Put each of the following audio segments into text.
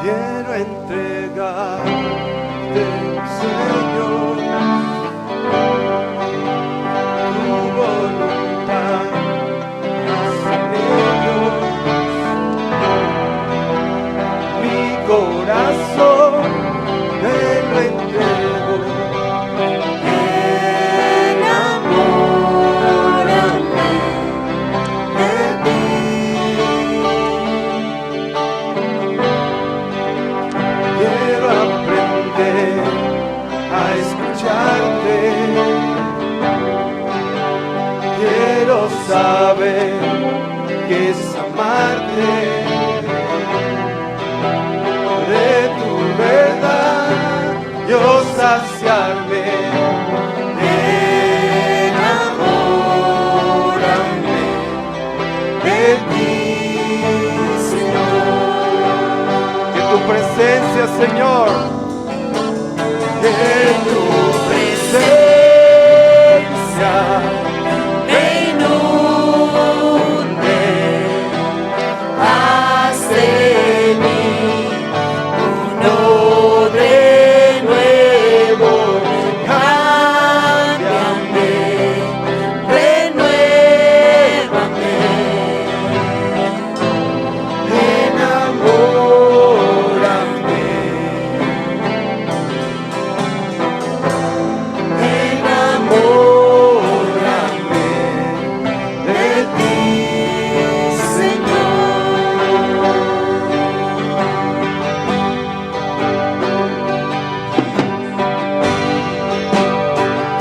Quiero entregarte, Señor, tu voluntad, Señor, mi corazón te lo entrego. Enamórame de ti. Quiero aprender a escucharte. Quiero saber qué es amarte. De tu verdad yo saciarme. Enamórame de ti, Señor. Que tu presencia, Señor, que tu presencia Me inunde, haz de mí uno de nuevo. Cámbiame, renuévame. enamórame. Enamórame de ti,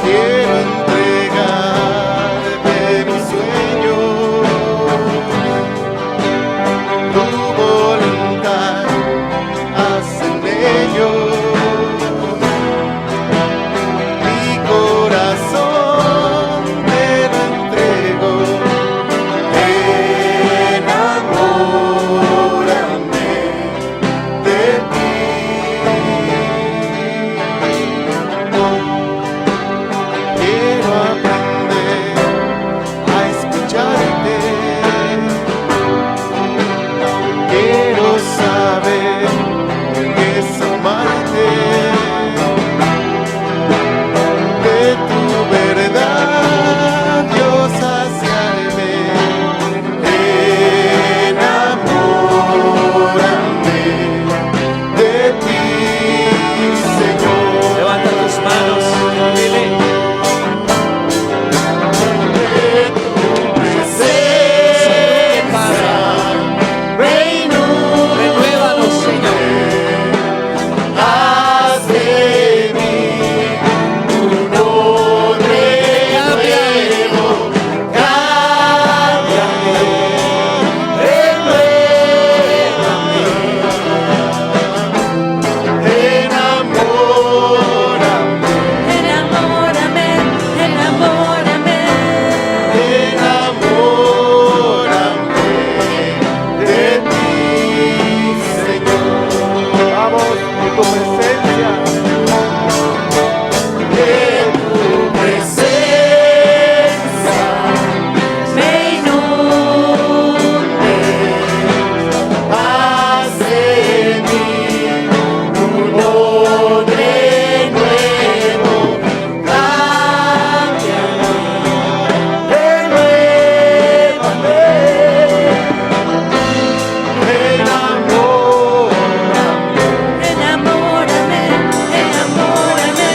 quiero entregarte mi sueño, tu voluntad, haz en ellos. Mi corazón te lo entrego. Enamórame de ti. Quiero aprender a escucharte. Quiero saber qué es amarte. De tu verdad yo saciarme. Enamórame de ti, Señor. Levanta tus manos, dile. De tu presencia me inunde. Renuévanos, Señor. Haz de mí uno de nuevo. Cámbiame, renuévame. Enamórame, enamórame, enamórame. enamórame de ti, Señor. Vamos, en tu presencia. En tu presencia Me inunde, haz de mí uno de nuevo. Cámbiame, renuévame. Enamórame, enamórame, enamórame.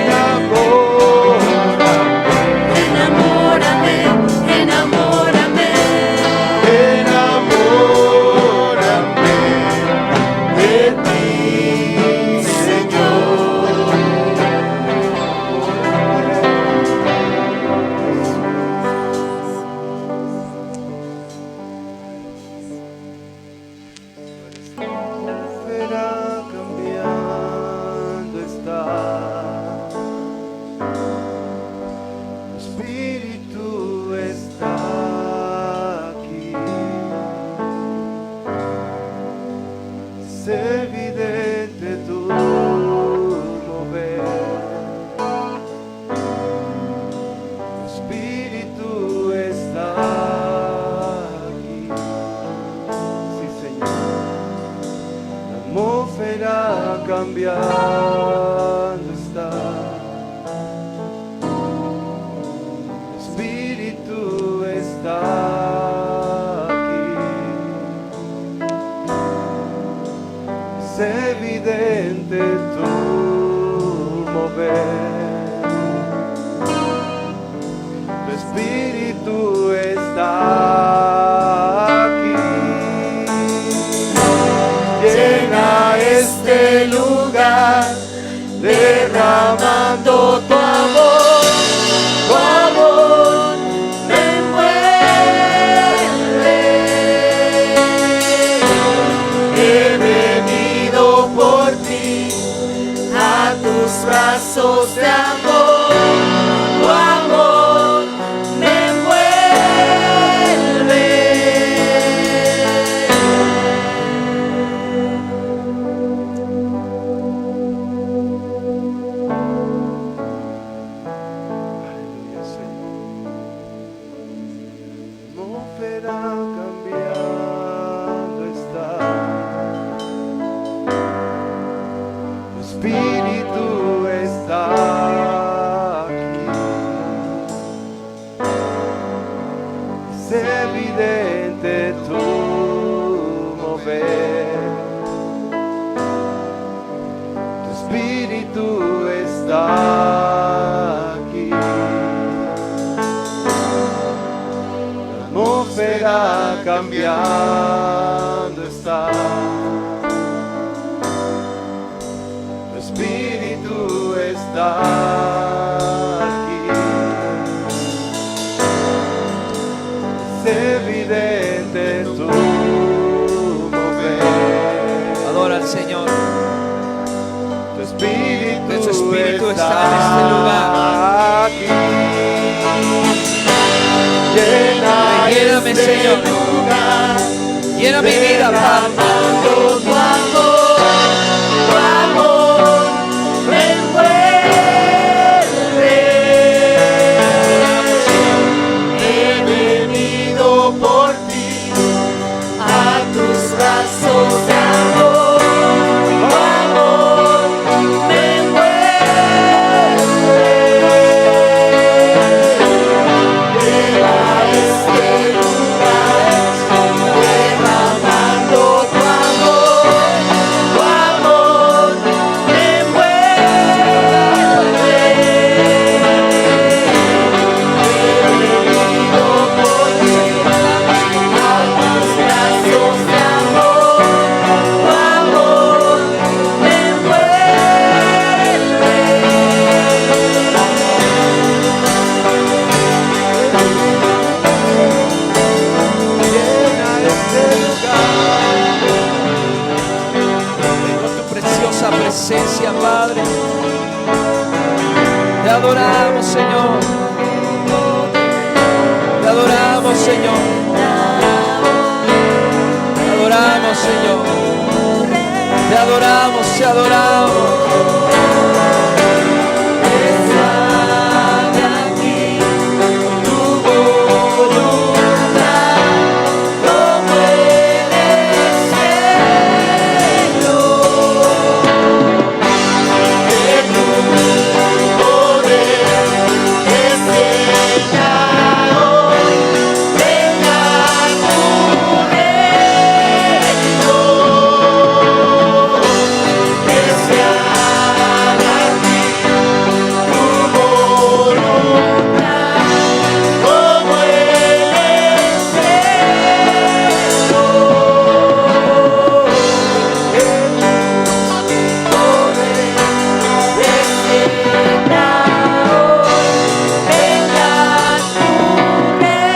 enamórame, Enamórame, enamórame. enamórame de ti, Señor. Verá cambiando está. Tu Espíritu está aquí. Es evidente tu mover. Tu Espíritu está cambiando está. Espíritu está aquí. Es evidente tu mover. Tu Espíritu está aquí. Llena este lugar, derramando tu amor. Tu amor me envuelve. He venido por ti a tus brazos de amor. Tu amor me envuelve. Aleluya, Señor. Atmósfera cambiando está. Tu Espíritu está aquí. Es evidente tu mover. Tu Espíritu está aquí. La atmósfera cambiando está. Tu Espíritu está aquí. Es evidente tu mover. Adora al Señor. Tu Espíritu, Que su Espíritu está en este lugar. aquí. Llena Lléname, este Señor. lugar, Llena mi vida, Padre. derramando tu amor me envuelve. He venido por ti a tus brazos de amor. Tu amor me envuelve. Llena este lugar, derramando tu amor me envuelve. He venido por ti a tus brazos de amor. Tu amor me envuelve. Llena este lugar. Vengo a tu preciosa presencia, Padre. Te adoramos, Señor. Te adoramos, Señor. Te adoramos, Señor. Te adoramos, te adoramos. Sale aquí tu voluntad, como en el cielo. Que tu poder descienda hoy, venga tu reino. Que se haga aquí tu voluntad, como en el cielo. Que tu poder descienda hoy, venga tu reino.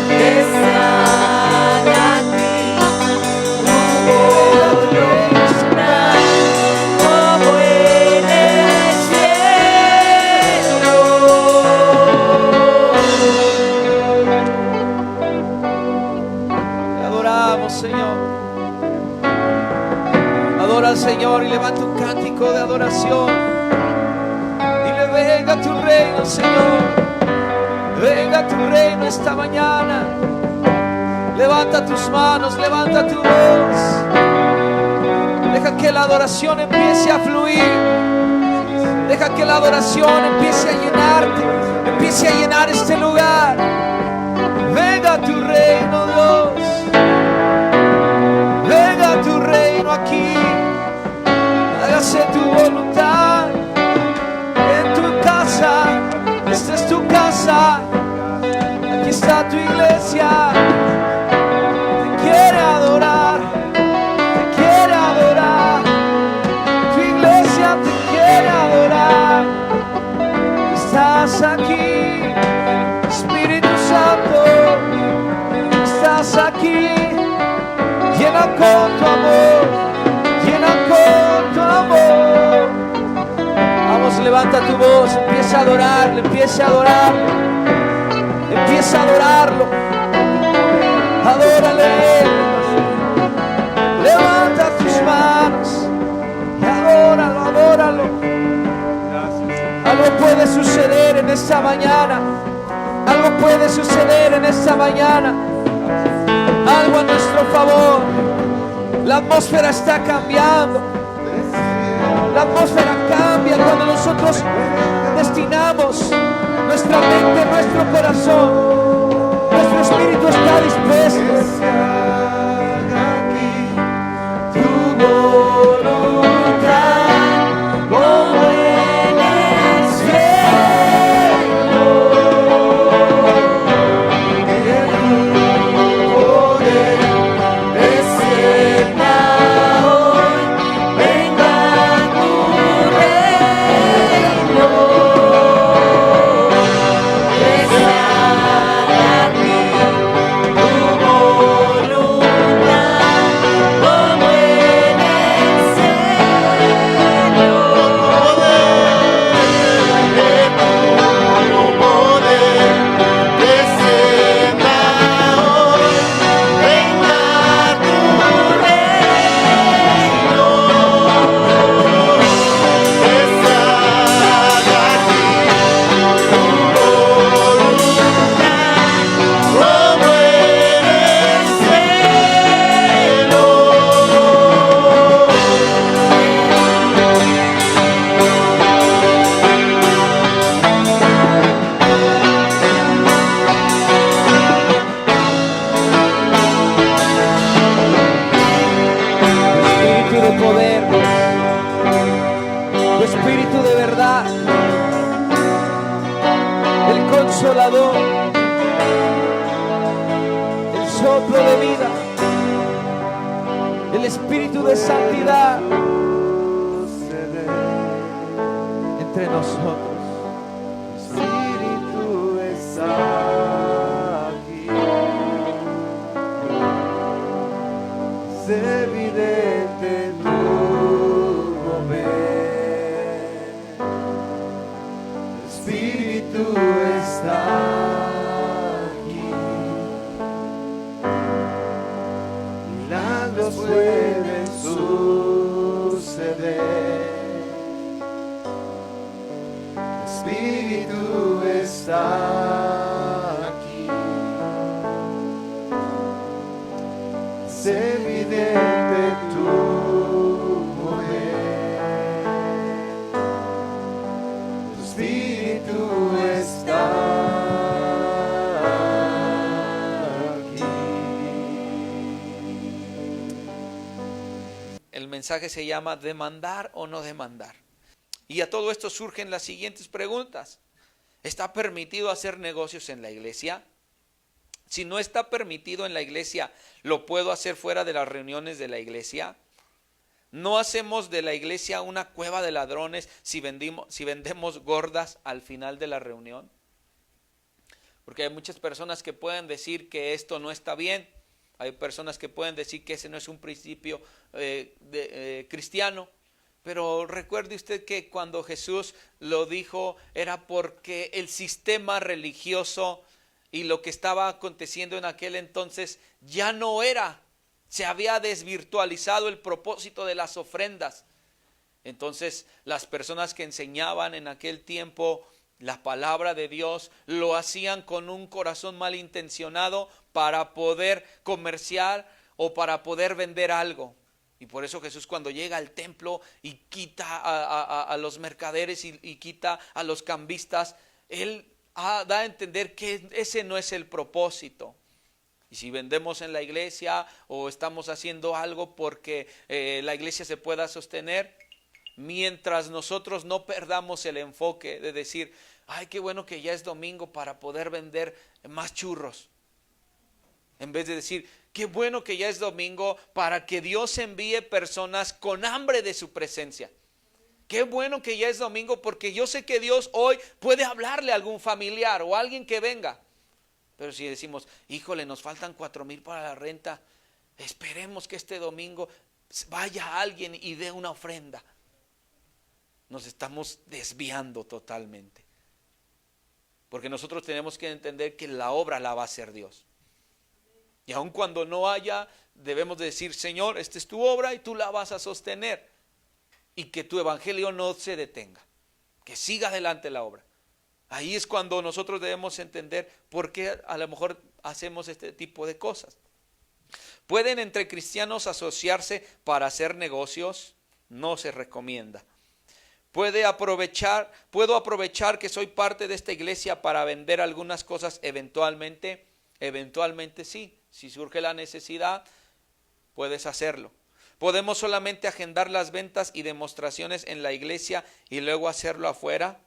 Que se haga aquí tu voluntad, como en el cielo. Te adoramos, Señor. Adora al Señor y levanta un cántico de adoración. Dile, venga tu reino, Señor. Venga tu reino esta mañana. Levanta tus manos, levanta tu voz. Deja que la adoración empiece a fluir. Deja que la adoración empiece a llenarte, empiece a llenar este lugar. Venga a tu reino, Dios. Venga a tu reino aquí. Hágase tu voluntad en tu casa. Esta es tu casa. Aquí está tu iglesia. Te quiere adorar. Te quiere adorar. Tu iglesia te quiere adorar. Estás aquí, Espíritu Santo. Estás aquí. Llena con tu amor. Llena con tu amor. Vamos, levanta tu voz. Empieza a adorarle. Empieza a adorarle. Empieza a adorarlo. Adórale a Él. Levanta tus manos y adóralo, adóralo. Algo puede suceder en esta mañana. Algo puede suceder en esta mañana. Algo a nuestro favor. La atmósfera está cambiando. La atmósfera cambia cuando nosotros destinamos nuestra mente, nuestro corazón, nuestro espíritu está dispuesto. Tu voluntad como en el cielo, que tu poder descienda hoy, venga tu reino. Consolador, el soplo de vida, el espíritu de santidad entre nosotros. Espíritu está aquí. Es evidente tu mover. Espíritu está aquí. Milagros pueden suceder. Espíritu está aquí. Es evidente tu mover. Tu Espíritu está aquí. El mensaje se llama demandar o no demandar. Y a todo esto surgen las siguientes preguntas. ¿Está permitido hacer negocios en la iglesia? Si no está permitido en la iglesia, ¿lo puedo hacer fuera de las reuniones de la iglesia? ¿No hacemos de la iglesia una cueva de ladrones si vendemos gordas al final de la reunión? Porque hay muchas personas que pueden decir que esto no está bien. Hay personas que pueden decir que ese no es un principio cristiano. Pero recuerde usted que cuando Jesús lo dijo era porque el sistema religioso y lo que estaba aconteciendo en aquel entonces ya no era, se había desvirtualizado el propósito de las ofrendas. Entonces las personas que enseñaban en aquel tiempo la palabra de Dios, lo hacían con un corazón malintencionado para poder comerciar o para poder vender algo. Y por eso Jesús, cuando llega al templo y quita a los mercaderes y quita a los cambistas, Él da a entender que ese no es el propósito. Y si vendemos en la iglesia o estamos haciendo algo porque la iglesia se pueda sostener, mientras nosotros no perdamos el enfoque de decir, ay, qué bueno que ya es domingo para poder vender más churros. En vez de decir, qué bueno que ya es domingo para que Dios envíe personas con hambre de su presencia. Qué bueno que ya es domingo porque yo sé que Dios hoy puede hablarle a algún familiar o a alguien que venga. Pero si decimos, híjole, nos faltan 4,000 para la renta, esperemos que este domingo vaya alguien y dé una ofrenda. Nos estamos desviando totalmente. Porque nosotros tenemos que entender que la obra la va a hacer Dios. Y aun cuando no haya, debemos decir, Señor, esta es tu obra y tú la vas a sostener. Y que tu evangelio no se detenga. Que siga adelante la obra. Ahí es cuando nosotros debemos entender por qué a lo mejor hacemos este tipo de cosas. ¿Pueden entre cristianos asociarse para hacer negocios? No se recomienda. ¿Puedo aprovechar que soy parte de esta iglesia para vender algunas cosas eventualmente? Eventualmente sí. Si surge la necesidad, puedes hacerlo. ¿Podemos solamente agendar las ventas y demostraciones en la iglesia y luego hacerlo afuera?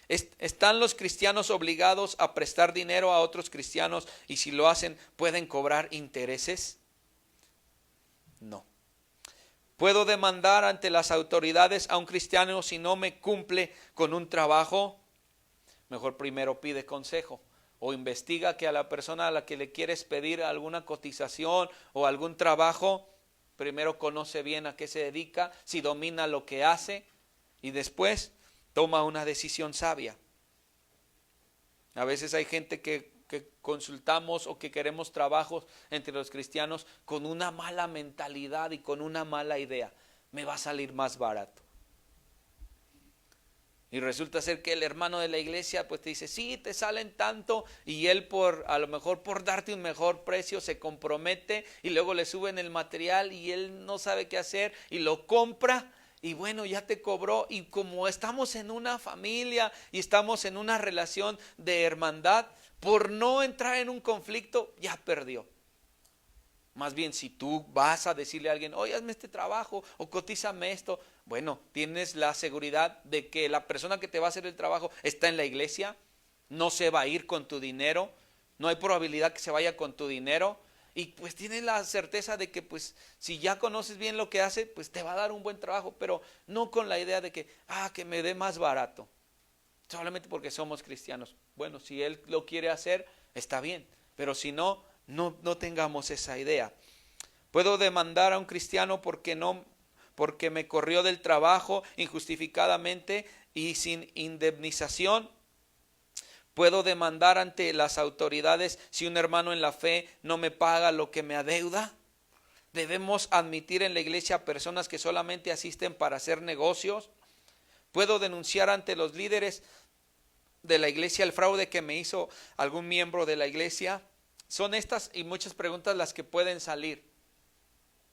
¿Están los cristianos obligados a prestar dinero a otros cristianos y si lo hacen, pueden cobrar intereses? No. ¿Puedo demandar ante las autoridades a un cristiano si no me cumple con un trabajo? Mejor primero pide consejo o investiga que a la persona a la que le quieres pedir alguna cotización o algún trabajo, primero conoce bien a qué se dedica, si domina lo que hace y después toma una decisión sabia. A veces hay gente que consultamos o que queremos trabajos entre los cristianos con una mala mentalidad y con una mala idea. Me va a salir más barato. Y resulta ser que el hermano de la iglesia pues te dice, sí, te salen tanto, y él a lo mejor por darte un mejor precio se compromete y luego le suben el material y él no sabe qué hacer y lo compra. Y bueno, ya te cobró, y como estamos en una familia y estamos en una relación de hermandad, por no entrar en un conflicto, ya perdió. Más bien, si tú vas a decirle a alguien, oye, hazme este trabajo o cotízame esto, bueno, tienes la seguridad de que la persona que te va a hacer el trabajo está en la iglesia, no se va a ir con tu dinero, no hay probabilidad que se vaya con tu dinero. Y pues tienes la certeza de que pues si ya conoces bien lo que hace, pues te va a dar un buen trabajo, pero no con la idea de que me dé más barato, solamente porque somos cristianos. Bueno, si él lo quiere hacer, está bien, pero si no, no tengamos esa idea. ¿Puedo demandar a un cristiano porque me corrió del trabajo injustificadamente y sin indemnización? ¿Puedo demandar ante las autoridades si un hermano en la fe no me paga lo que me adeuda? ¿Debemos admitir en la iglesia personas que solamente asisten para hacer negocios? ¿Puedo denunciar ante los líderes de la iglesia el fraude que me hizo algún miembro de la iglesia? Son estas y muchas preguntas las que pueden salir.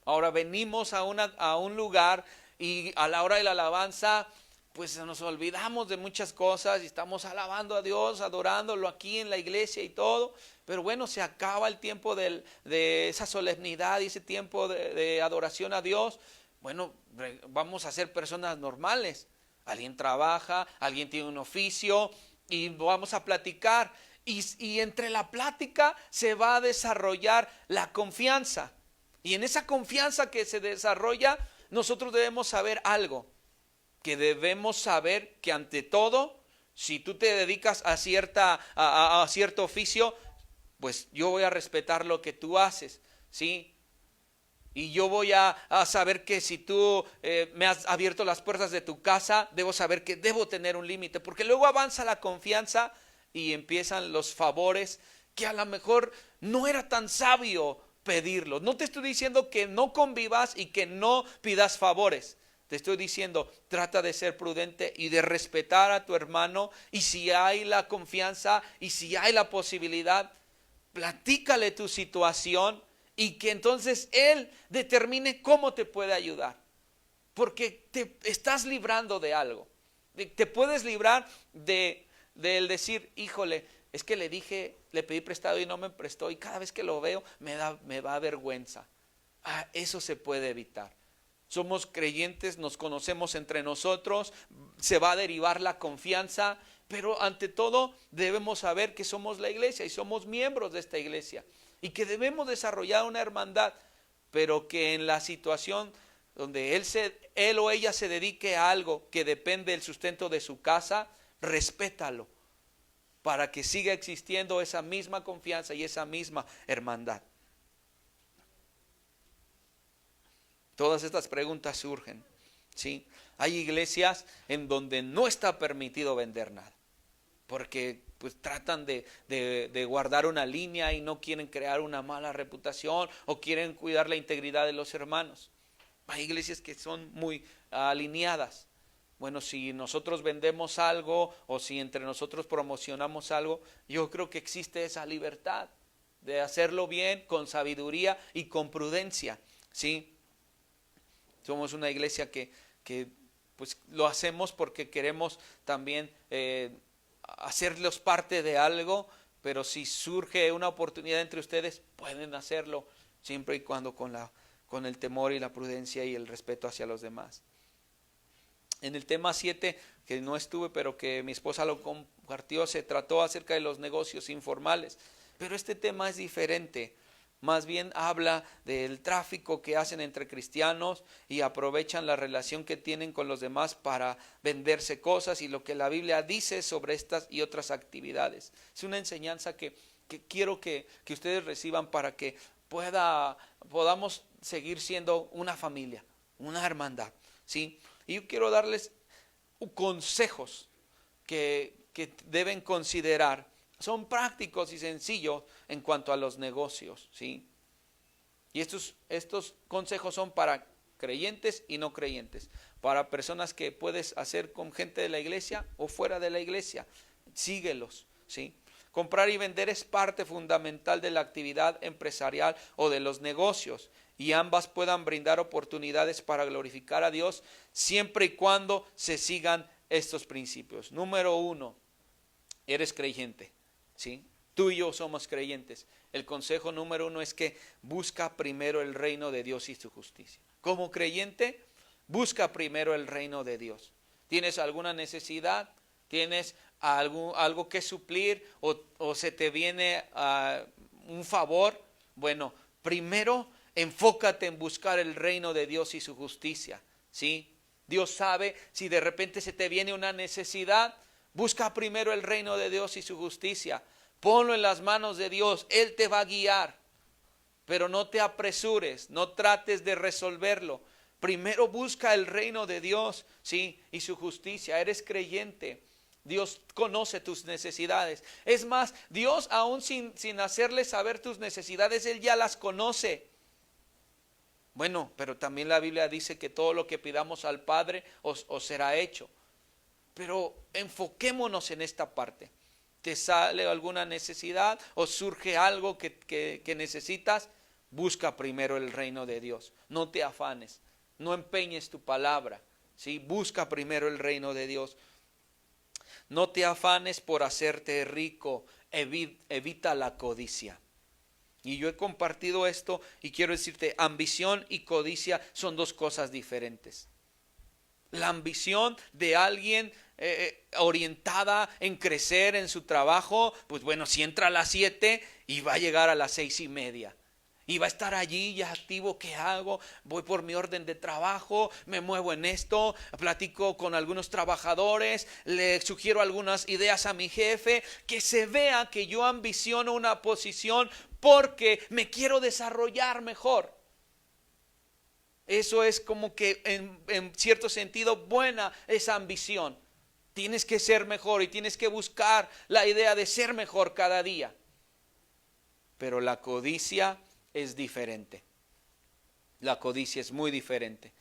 Ahora venimos a un lugar y a la hora de la alabanza pues nos olvidamos de muchas cosas y estamos alabando a Dios, adorándolo aquí en la iglesia y todo, pero bueno, se acaba el tiempo de esa solemnidad y ese tiempo de adoración a Dios. Bueno, vamos a ser personas normales. Alguien trabaja, alguien tiene un oficio y vamos a platicar. Y entre la plática se va a desarrollar la confianza. Y en esa confianza que se desarrolla, nosotros debemos saber algo. Que debemos saber que ante todo, si tú te dedicas a cierto oficio, pues yo voy a respetar lo que tú haces, ¿sí? Y yo voy a saber que si tú me has abierto las puertas de tu casa, debo saber que debo tener un límite, porque luego avanza la confianza y empiezan los favores que a lo mejor no era tan sabio pedirlos. No te estoy diciendo que no convivas y que no pidas favores. Te estoy diciendo, trata de ser prudente y de respetar a tu hermano. Y si hay la confianza y si hay la posibilidad, platícale tu situación y que entonces él determine cómo te puede ayudar. Porque te estás librando de algo. Te puedes librar de el decir, híjole, es que le pedí prestado y no me prestó y cada vez que lo veo me da vergüenza. Eso se puede evitar. Somos creyentes, nos conocemos entre nosotros, se va a derivar la confianza, pero ante todo debemos saber que somos la iglesia y somos miembros de esta iglesia y que debemos desarrollar una hermandad, pero que en la situación donde él o ella se dedique a algo que depende del sustento de su casa, respétalo para que siga existiendo esa misma confianza y esa misma hermandad. Todas estas preguntas surgen, ¿sí? Hay iglesias en donde no está permitido vender nada, porque pues tratan de guardar una línea y no quieren crear una mala reputación o quieren cuidar la integridad de los hermanos. Hay iglesias que son muy alineadas. Bueno, si nosotros vendemos algo o si entre nosotros promocionamos algo, yo creo que existe esa libertad de hacerlo bien, con sabiduría y con prudencia, ¿sí? Somos una iglesia que pues lo hacemos porque queremos también hacerlos parte de algo, pero si surge una oportunidad entre ustedes, pueden hacerlo siempre y cuando con el temor y la prudencia y el respeto hacia los demás. En el tema 7, que no estuve, pero que mi esposa lo compartió, se trató acerca de los negocios informales, pero este tema es diferente. Más bien habla del tráfico que hacen entre cristianos y aprovechan la relación que tienen con los demás para venderse cosas y lo que la Biblia dice sobre estas y otras actividades. Es una enseñanza que quiero que ustedes reciban para que podamos seguir siendo una familia, una hermandad, ¿sí? Y yo quiero darles consejos que deben considerar. Son prácticos y sencillos en cuanto a los negocios, ¿sí? Y estos consejos son para creyentes y no creyentes, para personas que puedes hacer con gente de la iglesia o fuera de la iglesia. Síguelos, ¿sí? Comprar y vender es parte fundamental de la actividad empresarial o de los negocios, y ambas puedan brindar oportunidades para glorificar a Dios siempre y cuando se sigan estos principios. Número 1, eres creyente, ¿sí? Tú y yo somos creyentes. El consejo número 1 es que busca primero el reino de Dios y su justicia. Como creyente, busca primero el reino de Dios. ¿Tienes alguna necesidad? ¿Tienes algo que suplir? ¿O se te viene un favor? Bueno, primero enfócate en buscar el reino de Dios y su justicia, ¿sí? Dios sabe si de repente se te viene una necesidad. Busca primero el reino de Dios y su justicia. Ponlo en las manos de Dios. Él te va a guiar. Pero no te apresures. No trates de resolverlo. Primero busca el reino de Dios, ¿sí? Y su justicia. Eres creyente. Dios conoce tus necesidades. Es más, Dios aún sin hacerle saber tus necesidades, Él ya las conoce. Bueno, pero también la Biblia dice que todo lo que pidamos al Padre os será hecho. Pero enfoquémonos en esta parte. ¿Te sale alguna necesidad o surge algo que necesitas? Busca primero el reino de Dios. No te afanes, no empeñes tu palabra, ¿sí? Busca primero el reino de Dios. No te afanes por hacerte rico, evita la codicia. Y yo he compartido esto y quiero decirte, ambición y codicia son dos cosas diferentes. La ambición de alguien orientada en crecer en su trabajo, pues bueno, si entra a las 7 y va a llegar a las 6:30. Y va a estar allí ya activo. ¿Qué hago? Voy por mi orden de trabajo, me muevo en esto, platico con algunos trabajadores, le sugiero algunas ideas a mi jefe, que se vea que yo ambiciono una posición porque me quiero desarrollar mejor. Eso es como que en cierto sentido buena esa ambición. Tienes que ser mejor y tienes que buscar la idea de ser mejor cada día. Pero la codicia es diferente. La codicia es muy diferente.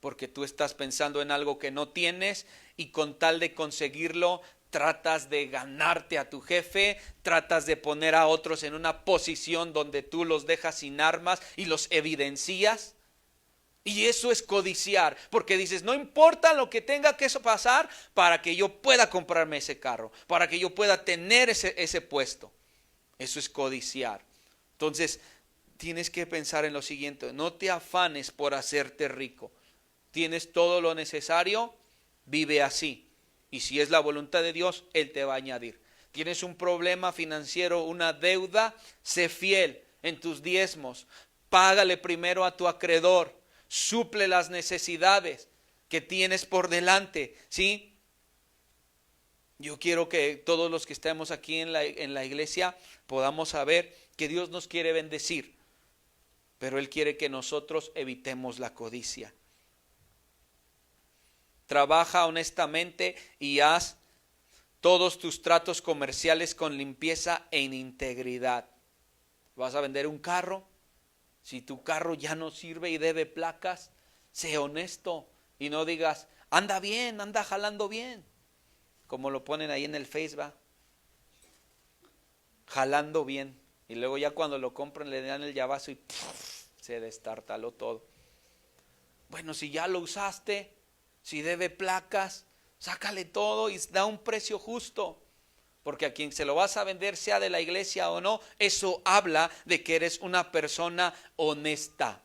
porque tú estás pensando en algo que no tienes y con tal de conseguirlo tratas de ganarte a tu jefe, tratas de poner a otros en una posición donde tú los dejas sin armas y los evidencias. Y eso es codiciar, porque dices, no importa lo que tenga que pasar para que yo pueda comprarme ese carro, para que yo pueda tener ese puesto. Eso es codiciar. Entonces, tienes que pensar en lo siguiente, no te afanes por hacerte rico. Tienes todo lo necesario, vive así. Y si es la voluntad de Dios, Él te va a añadir. Tienes un problema financiero, una deuda, sé fiel en tus diezmos. Págale primero a tu acreedor. Suple las necesidades que tienes por delante, ¿sí? Yo quiero que todos los que estemos aquí en la iglesia podamos saber que Dios nos quiere bendecir, pero Él quiere que nosotros evitemos la codicia. Trabaja honestamente y haz todos tus tratos comerciales con limpieza e integridad. ¿Vas a vender un carro? Si tu carro ya no sirve y debe placas, sé honesto y no digas, anda bien, anda jalando bien. Como lo ponen ahí en el Facebook, jalando bien. Y luego ya cuando lo compran le dan el llavazo y se destartaló todo. Bueno, si ya lo usaste, si debe placas, sácale todo y da un precio justo. Porque a quien se lo vas a vender, sea de la iglesia o no, eso habla de que eres una persona honesta.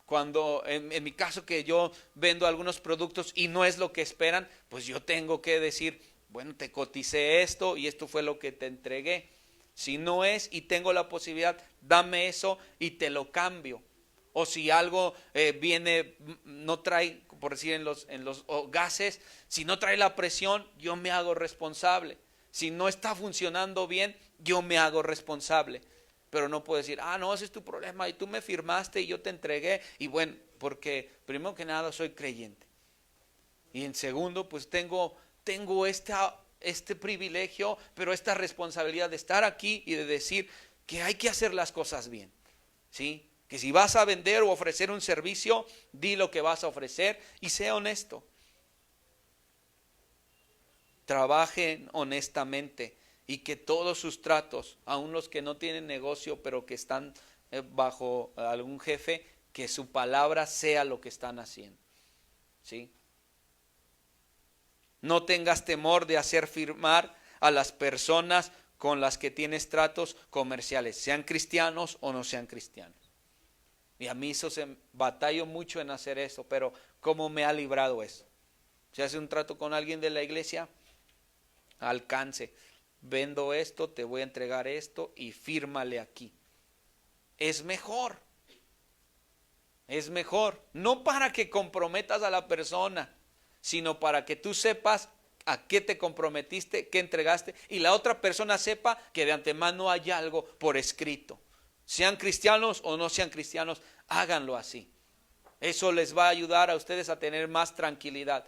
Cuando en mi caso que yo vendo algunos productos y no es lo que esperan, pues yo tengo que decir, bueno, te coticé esto y esto fue lo que te entregué. Si no es y tengo la posibilidad, dame eso y te lo cambio. O si algo viene, no trae, por decir en los gases, si no trae la presión, yo me hago responsable. Si no está funcionando bien, yo me hago responsable. Pero no puedo decir, no, ese es tu problema y tú me firmaste y yo te entregué. Y bueno, porque primero que nada soy creyente. Y en segundo, pues tengo este privilegio, pero esta responsabilidad de estar aquí y de decir que hay que hacer las cosas bien. ¿Sí? Que si vas a vender o ofrecer un servicio, di lo que vas a ofrecer y sé honesto. Trabajen honestamente y que todos sus tratos, aun los que no tienen negocio pero que están bajo algún jefe, que su palabra sea lo que están haciendo. ¿Sí? No tengas temor de hacer firmar a las personas con las que tienes tratos comerciales, sean cristianos o no sean cristianos. Y a mí batallo mucho en hacer eso, pero ¿cómo me ha librado eso? Si hace un trato con alguien de la iglesia, alcance, vendo esto, te voy a entregar esto y fírmale aquí. Es mejor, no para que comprometas a la persona, sino para que tú sepas a qué te comprometiste, qué entregaste, y la otra persona sepa que de antemano hay algo por escrito. Sean cristianos o no sean cristianos, háganlo así. Eso les va a ayudar a ustedes a tener más tranquilidad.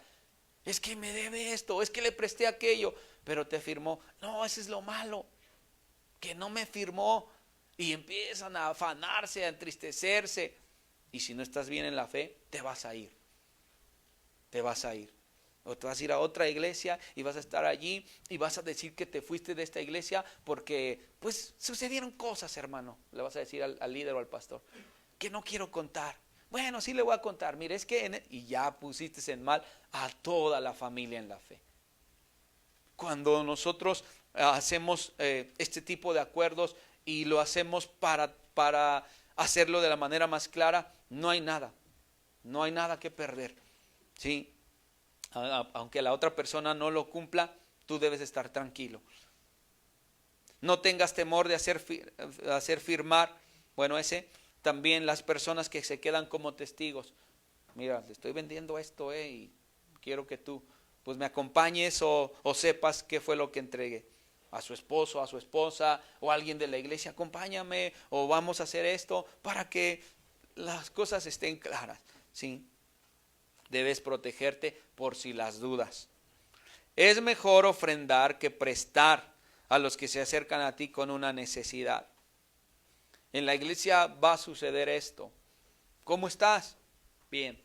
Es que me debe esto, es que le presté aquello, pero te firmó. No, ese es lo malo, que no me firmó. Y empiezan a afanarse, a entristecerse. Y si no estás bien en la fe, te vas a ir. O te vas a ir a otra iglesia y vas a estar allí y vas a decir que te fuiste de esta iglesia porque pues sucedieron cosas, hermano. Le vas a decir al líder o al pastor que no quiero contar. Bueno, sí le voy a contar. Mire, es que y ya pusiste en mal a toda la familia en la fe. Cuando nosotros hacemos este tipo de acuerdos y lo hacemos para hacerlo de la manera más clara, no hay nada que perder. ¿Sí? Aunque la otra persona no lo cumpla, tú debes estar tranquilo. No tengas temor de hacer firmar, bueno, también las personas que se quedan como testigos. Mira, te estoy vendiendo esto y quiero que tú pues me acompañes o sepas qué fue lo que entregué. A su esposo, a su esposa o a alguien de la iglesia, acompáñame o vamos a hacer esto para que las cosas estén claras. ¿Sí? Debes protegerte por si las dudas. Es mejor ofrendar que prestar a los que se acercan a ti con una necesidad. En la iglesia va a suceder esto. ¿Cómo estás? Bien.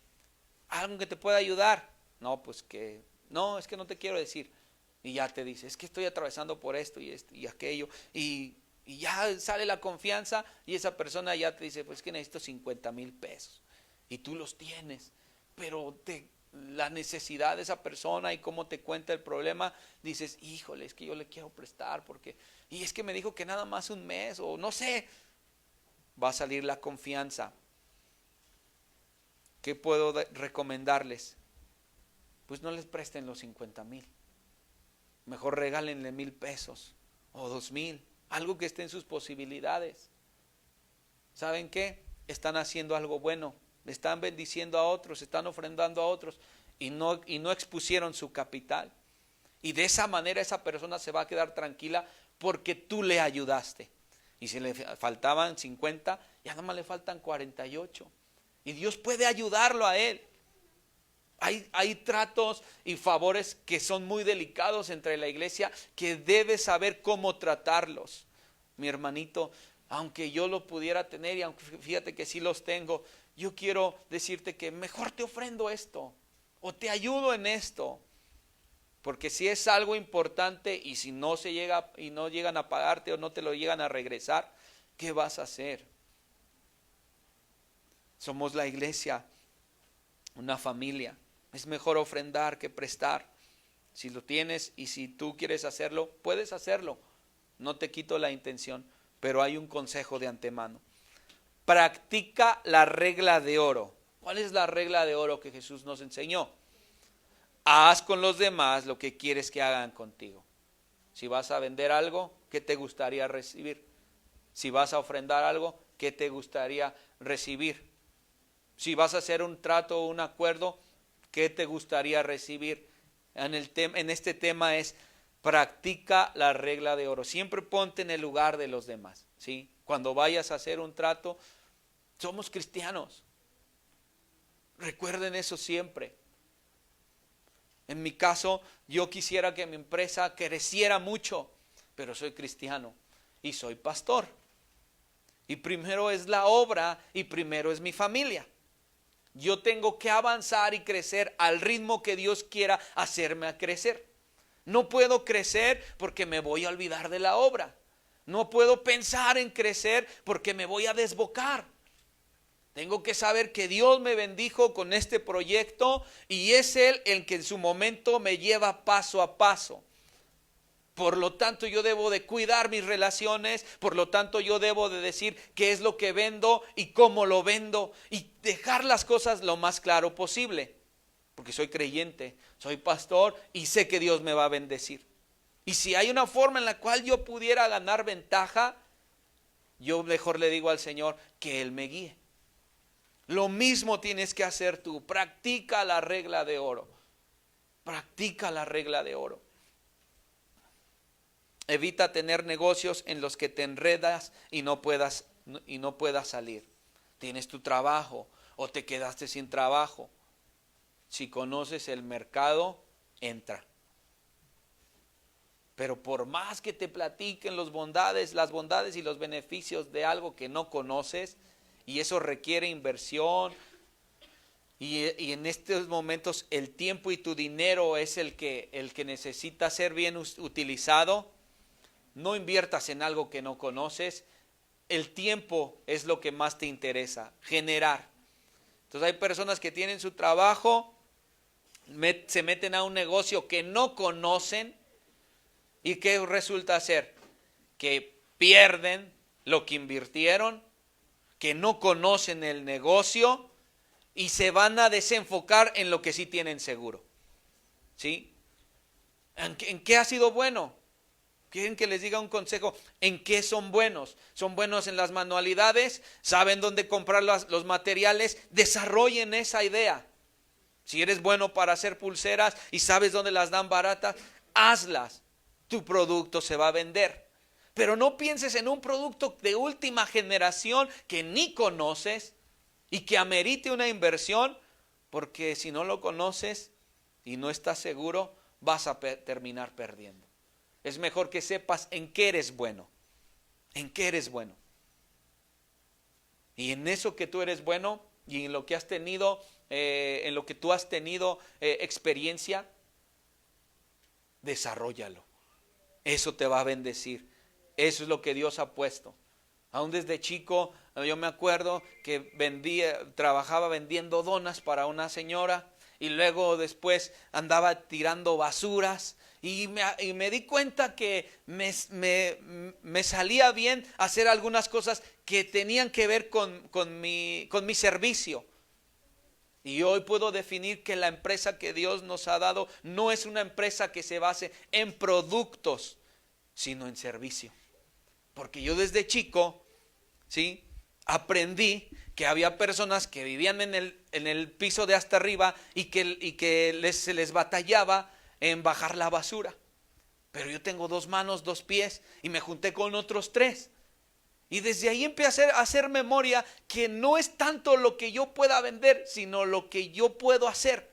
¿Algo que te pueda ayudar? No, pues que, no, es que no te quiero decir. Y ya te dice, es que estoy atravesando por esto y aquello. Y ya sale la confianza y esa persona ya te dice, pues que necesito 50,000 pesos. Y tú los tienes, pero la necesidad de esa persona y cómo te cuenta el problema, dices, híjole, es que yo le quiero prestar porque, y es que me dijo que nada más un mes o no sé. Va a salir la confianza. ¿Qué puedo recomendarles? Pues no les presten los 50,000. Mejor regálenle 1,000 pesos o 2,000. Algo que esté en sus posibilidades. ¿Saben qué? Están haciendo algo bueno. Están bendiciendo a otros, están ofrendando a otros y no expusieron su capital. Y de esa manera esa persona se va a quedar tranquila porque tú le ayudaste. Y si le faltaban 50, ya nada más le faltan 48. Y Dios puede ayudarlo a él. Hay tratos y favores que son muy delicados entre la iglesia que debes saber cómo tratarlos. Mi hermanito, aunque yo lo pudiera tener y aunque fíjate que sí los tengo, yo quiero decirte que mejor te ofrendo esto o te ayudo en esto. Porque si es algo importante y si no se llega y no llegan a pagarte o no te lo llegan a regresar, ¿qué vas a hacer? Somos la iglesia, una familia. Es mejor ofrendar que prestar. Si lo tienes y si tú quieres hacerlo, puedes hacerlo. No te quito la intención, pero hay un consejo de antemano. Practica la regla de oro. ¿Cuál es la regla de oro que Jesús nos enseñó? Haz con los demás lo que quieres que hagan contigo. Si vas a vender algo, ¿qué te gustaría recibir? Si vas a ofrendar algo, ¿qué te gustaría recibir? Si vas a hacer un trato o un acuerdo, ¿qué te gustaría recibir? En este tema es practica la regla de oro. Siempre ponte en el lugar de los demás, ¿sí? Cuando vayas a hacer un trato, somos cristianos. Recuerden eso siempre. En mi caso, yo quisiera que mi empresa creciera mucho, pero soy cristiano y soy pastor. Y primero es la obra y primero es mi familia. Yo tengo que avanzar y crecer al ritmo que Dios quiera hacerme a crecer. No puedo crecer porque me voy a olvidar de la obra. No puedo pensar en crecer porque me voy a desbocar. Tengo que saber que Dios me bendijo con este proyecto y es Él el que en su momento me lleva paso a paso. Por lo tanto, yo debo de cuidar mis relaciones, por lo tanto, yo debo de decir qué es lo que vendo y cómo lo vendo y dejar las cosas lo más claro posible. Porque soy creyente, soy pastor y sé que Dios me va a bendecir. Y si hay una forma en la cual yo pudiera ganar ventaja, yo mejor le digo al Señor que Él me guíe. Lo mismo tienes que hacer tú. Practica la regla de oro. Practica la regla de oro. Evita tener negocios en los que te enredas y no puedas salir. Tienes tu trabajo o te quedaste sin trabajo. Si conoces el mercado, entra. Pero por más que te platiquen las bondades y los beneficios de algo que no conoces, y eso requiere inversión, y en estos momentos el tiempo y tu dinero es el que necesita ser bien utilizado, no inviertas en algo que no conoces. El tiempo es lo que más te interesa, generar. Entonces hay personas que tienen su trabajo, se meten a un negocio que no conocen, ¿y qué resulta ser? Que pierden lo que invirtieron, que no conocen el negocio y se van a desenfocar en lo que sí tienen seguro. ¿Sí? ¿En qué ha sido bueno? ¿Quieren que les diga un consejo? ¿En qué son buenos? ¿Son buenos en las manualidades? ¿Saben dónde comprar los materiales? Desarrollen esa idea. Si eres bueno para hacer pulseras y sabes dónde las dan baratas, hazlas. Tu producto se va a vender. Pero no pienses en un producto de última generación que ni conoces y que amerite una inversión, porque si no lo conoces y no estás seguro, vas a terminar perdiendo. Es mejor que sepas en qué eres bueno. En qué eres bueno. Y en eso que tú eres bueno y en lo que has tenido, en lo que tú has tenido experiencia, desarróllalo. Eso te va a bendecir. Eso es lo que Dios ha puesto. Aún desde chico, yo me acuerdo que trabajaba vendiendo donas para una señora y luego después andaba tirando basuras y me di cuenta que me salía bien hacer algunas cosas que tenían que ver con mi servicio. Y hoy puedo definir que la empresa que Dios nos ha dado no es una empresa que se base en productos, sino en servicio. Porque yo desde chico, ¿sí?, aprendí que había personas que vivían en el piso de hasta arriba y que se les batallaba en bajar la basura. Pero yo tengo 2 manos, 2 pies y me junté con otros 3. Y desde ahí empecé a hacer memoria que no es tanto lo que yo pueda vender, sino lo que yo puedo hacer.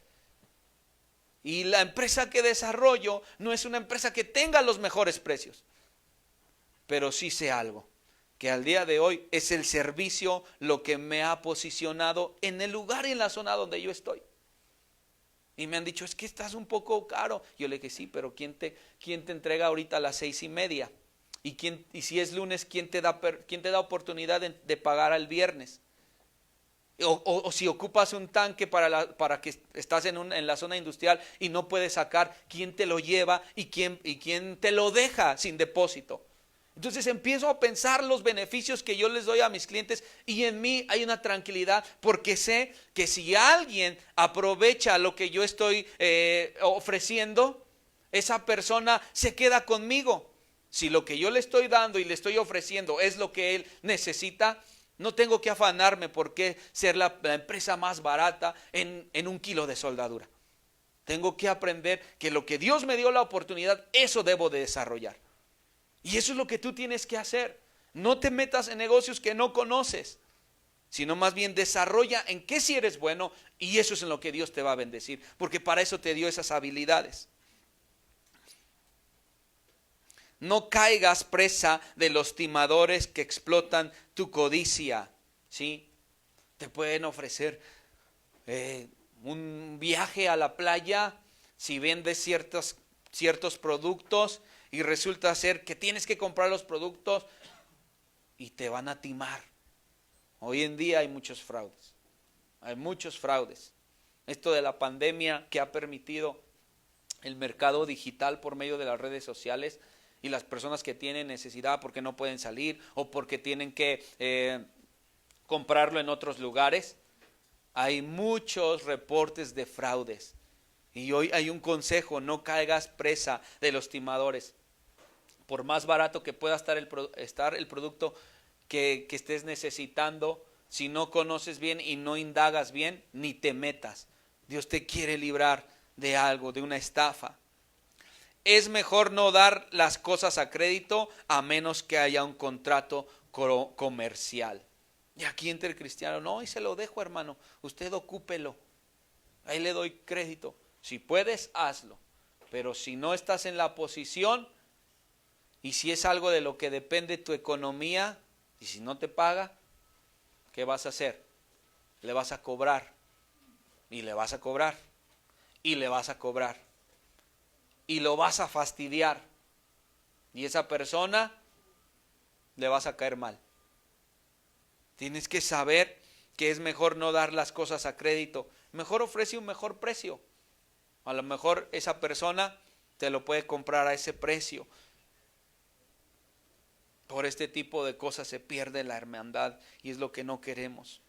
Y la empresa que desarrollo no es una empresa que tenga los mejores precios, pero sí sé algo, que al día de hoy es el servicio lo que me ha posicionado en el lugar y en la zona donde yo estoy. Y me han dicho, es que estás un poco caro. Yo le dije, sí, pero ¿quién te entrega ahorita a las 6:30? Y si es lunes, ¿quién te da oportunidad de pagar al viernes? O si ocupas un tanque para que estás en la zona industrial y no puedes sacar, ¿quién te lo lleva y quién te lo deja sin depósito? Entonces empiezo a pensar los beneficios que yo les doy a mis clientes y en mí hay una tranquilidad porque sé que si alguien aprovecha lo que yo estoy ofreciendo, esa persona se queda conmigo. Si lo que yo le estoy dando y le estoy ofreciendo es lo que él necesita, no tengo que afanarme por qué ser la empresa más barata en 1 kilo de soldadura. Tengo que aprender que lo que Dios me dio la oportunidad, eso debo de desarrollar. Y eso es lo que tú tienes que hacer. No te metas en negocios que no conoces, sino más bien desarrolla en qué sí eres bueno y eso es en lo que Dios te va a bendecir, porque para eso te dio esas habilidades. No caigas presa de los timadores que explotan tu codicia, ¿sí? Te pueden ofrecer un viaje a la playa si vendes ciertos productos y resulta ser que tienes que comprar los productos y te van a timar. Hoy en día hay muchos fraudes. Hay muchos fraudes. Esto de la pandemia que ha permitido el mercado digital por medio de las redes sociales y las personas que tienen necesidad porque no pueden salir o porque tienen que comprarlo en otros lugares. Hay muchos reportes de fraudes. Y hoy hay un consejo: no caigas presa de los timadores. Por más barato que pueda estar el producto que estés necesitando, si no conoces bien y no indagas bien, ni te metas. Dios te quiere librar de algo, de una estafa. Es mejor no dar las cosas a crédito a menos que haya un contrato comercial. Y aquí entre el cristiano, no, y se lo dejo, hermano, usted ocúpelo, ahí le doy crédito. Si puedes, hazlo, pero si no estás en la posición y si es algo de lo que depende tu economía y si no te paga, ¿qué vas a hacer? Le vas a cobrar y le vas a cobrar y le vas a cobrar y lo vas a fastidiar y esa persona le vas a caer mal. Tienes que saber que es mejor no dar las cosas a crédito. Mejor ofrece un mejor precio. A lo mejor esa persona te lo puede comprar a ese precio. Por este tipo de cosas se pierde la hermandad y es lo que no queremos.